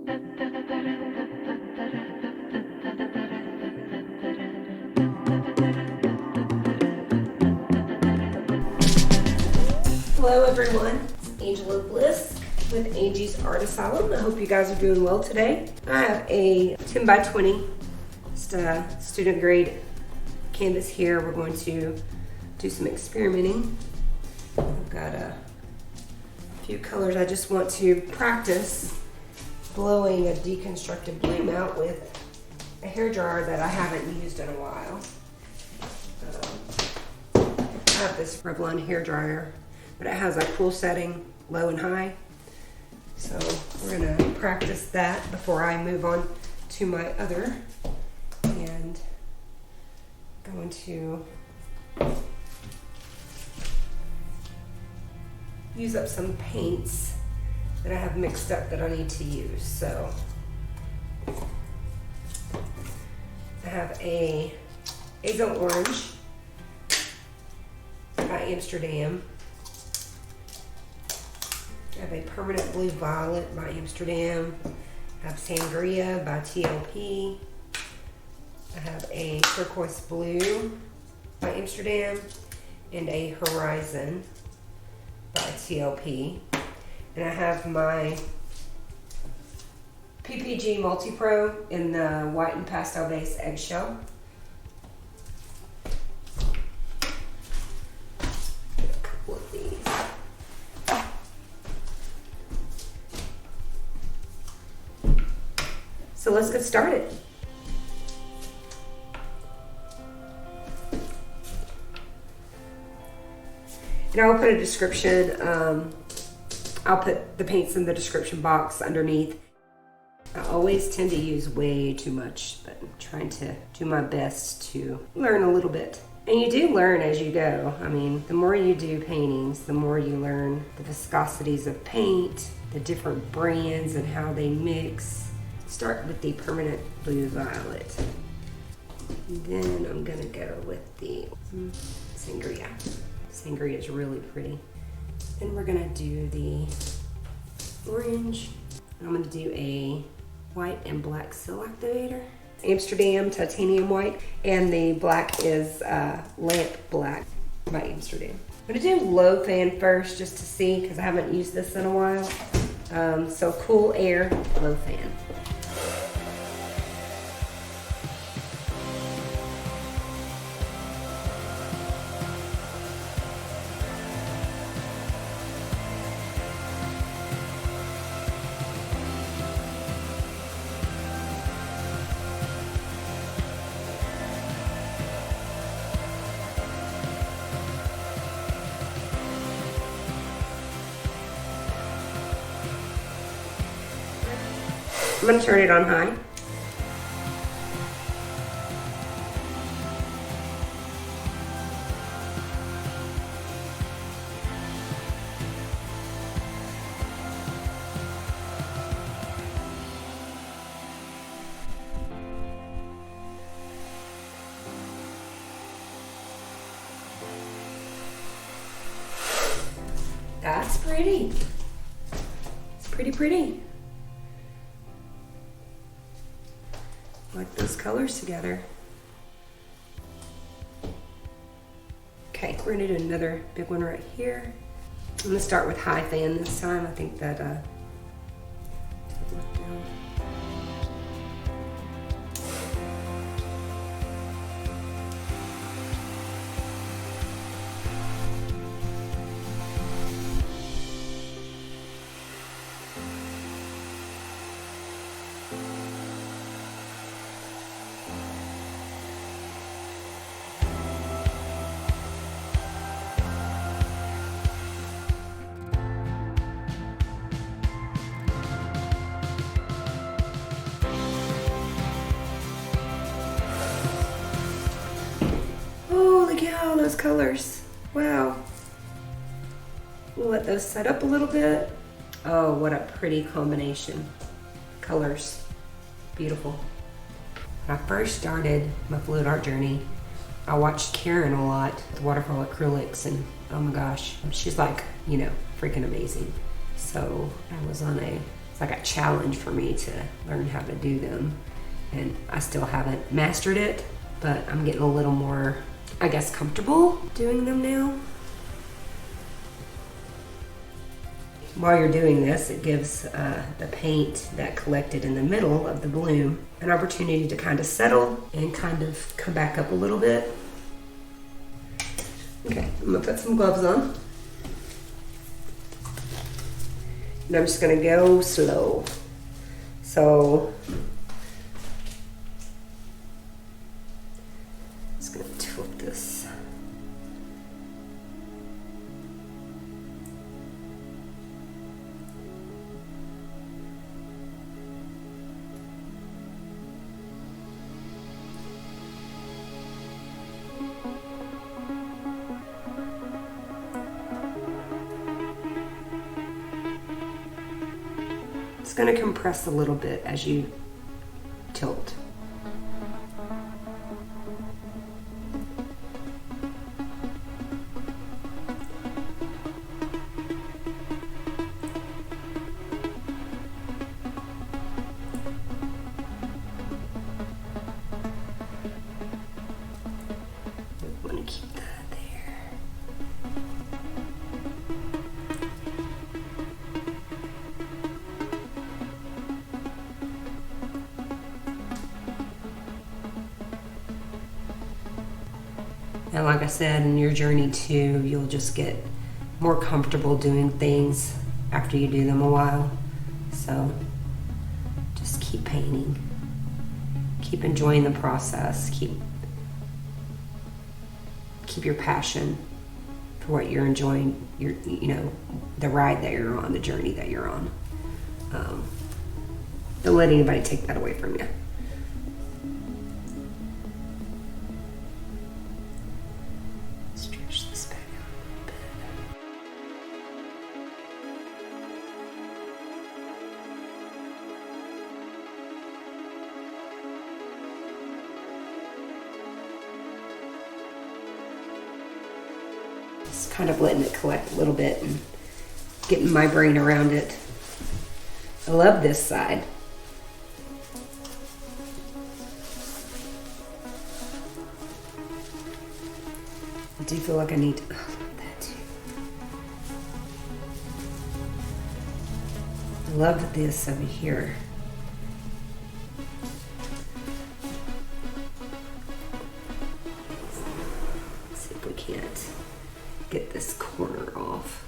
Hello everyone, it's Angela Bliss with Angiesartasylum. I hope you guys are doing well today. I have a 10 by 20 just a student grade canvas here. We're going to do some experimenting. I've got a few colors. I just want to practice blowing a deconstructed bloom out with a hairdryer that I haven't used in a while. I have this Revlon hairdryer, but it has a cool setting, low and high. So we're gonna practice that before I move on to my other. And going to use up some paints that I have mixed up that I need to use. So I have a Azo Orange by Amsterdam. I have a Permanent Blue Violet by Amsterdam. I have Sangria by TLP. I have a Turquoise Blue by Amsterdam and a Horizon by TLP. And I have my PPG Multi-Pro in the white and pastel base Eggshell. So let's get started. And I'll put a description, I'll put the paints in the description box underneath. I always tend to use way too much, but I'm trying to do my best to learn a little bit. And you do learn as you go. I mean, the more you do paintings, the more you learn the viscosities of paint, the different brands and how they mix. Start with the Permanent Blue Violet. And then I'm gonna go with the Sangria. Sangria is really pretty. Then we're gonna do the orange. I'm gonna do a white and black seal activator. Amsterdam titanium white, and the black is lamp black by Amsterdam. I'm gonna do low fan first just to see, because I haven't used this in a while. So cool air, low fan. I'm going to turn it on high. That's pretty. It's pretty. Like those colors together. Okay, we're gonna do another big one right here. I'm gonna start with high fan this time. I think that cow, those colors. Wow. We'll let those set up a little bit. Oh, what a pretty combination. Colors. Beautiful. When I first started my fluid art journey, I watched Karen a lot with waterfall acrylics, and oh my gosh, she's like, you know, freaking amazing. So I was on a it's like a challenge for me to learn how to do them. And I still haven't mastered it, but I'm getting a little more, I guess, comfortable doing them now. While you're doing this, it gives the paint that collected in the middle of the bloom an opportunity to kind of settle and kind of come back up a little bit. Okay, I'm gonna put some gloves on. And I'm just gonna go slow. So, just gonna tilt this. It's going to compress a little bit as you tilt. I want to keep that there. And like I said, in your journey too, you'll just get more comfortable doing things after you do them a while. So just keep painting. Keep enjoying the process. Keep your passion for what you're enjoying, the ride that you're on, the journey that you're on. Don't let anybody take that away from you. Stretch this back out a little bit. Just kind of letting it collect a little bit and getting my brain around it. I love this side. I do feel like I need to, I love that too. I love this over here. Let's see if we can't get this corner off.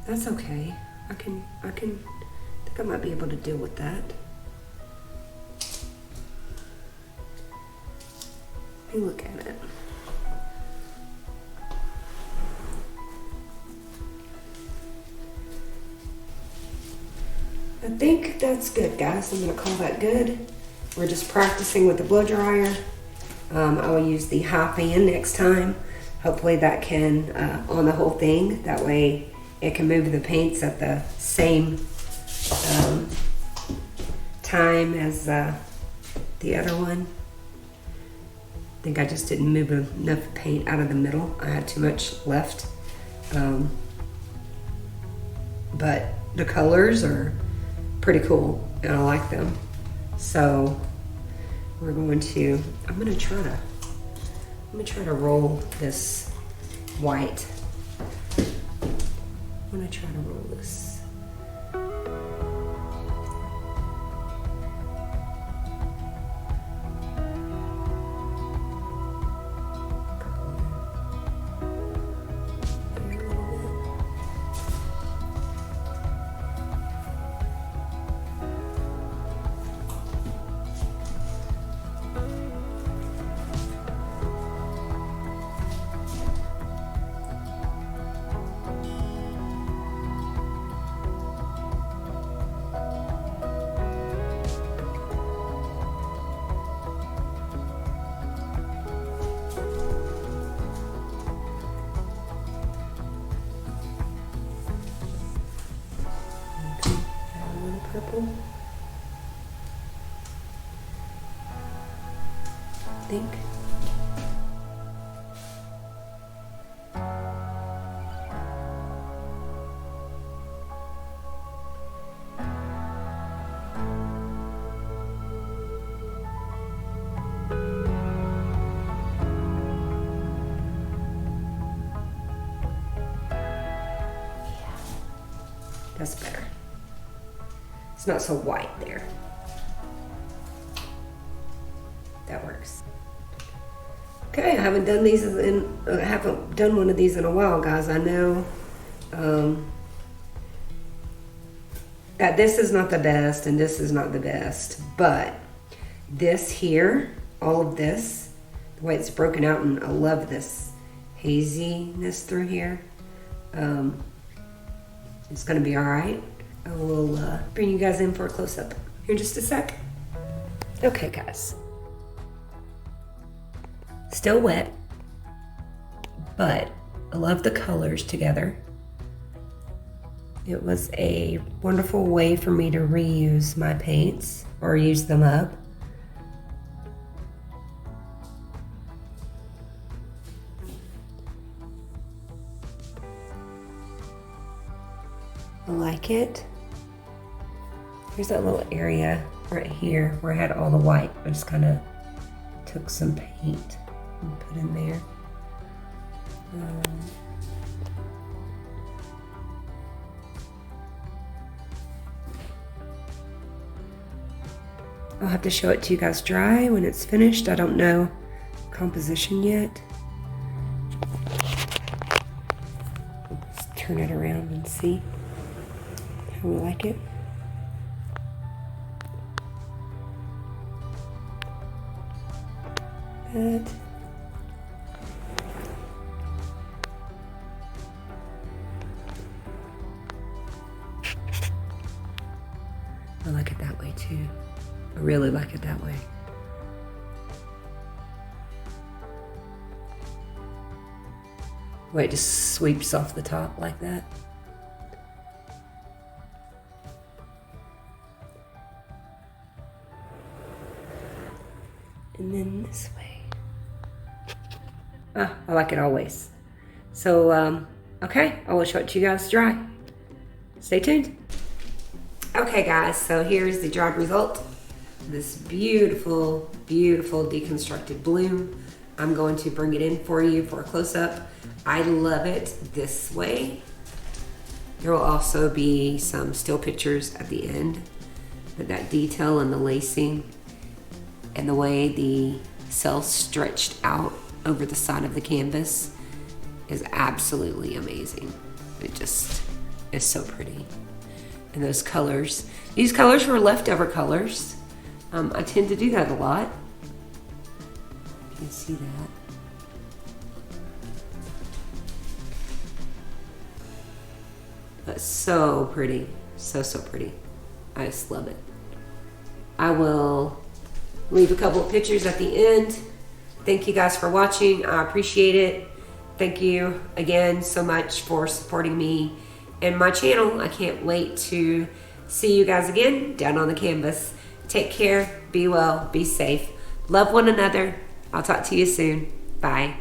That's okay. I think I might be able to deal with that. Let me look at it. I think that's good, guys. I'm gonna call that good. We're just practicing with the blow dryer. I will use the high fan next time. Hopefully that can, on the whole thing, that way it can move the paints at the same time as the other one. I think I just didn't move enough paint out of the middle. I had too much left. But the colors are pretty cool and I like them. So we're going to, I'm gonna try to roll this white I'm gonna try to roll this. Purple. I think. That's better. It's not so white there. That works. Okay, I haven't done these I haven't done one of these in a while, guys. I know that this is not the best and this is not the best, but this here, all of this, the way it's broken out, and I love this haziness through here. It's gonna be all right. I will bring you guys in for a close-up here in just a sec. Okay, guys. Still wet, but I love the colors together. It was a wonderful way for me to reuse my paints or use them up. I like it. Here's that little area right here where I had all the white. I just kind of took some paint and put in there. I'll have to show it to you guys dry when it's finished. I don't know composition yet. Let's turn it around and see how we like it. That. I like it that way too. I really like it that way. Wait, it just sweeps off the top like that. And then this way. I like it always. So, okay, I will show it to you guys dry. Stay tuned. Okay, guys, so here's the dried result. This beautiful, beautiful deconstructed bloom. I'm going to bring it in for you for a close-up. I love it this way. There will also be some still pictures at the end, but that detail and the lacing and the way the cells stretched out over the side of the canvas is absolutely amazing. It just is so pretty. And those colors, these colors were leftover colors. I tend to do that a lot. You can see that. That's so pretty, so pretty. I just love it. I will leave a couple of pictures at the end. Thank you guys for watching. I appreciate it. Thank you again so much for supporting me and my channel. I can't wait to see you guys again down on the canvas. Take care, be well, be safe. Love one another. I'll talk to you soon. Bye.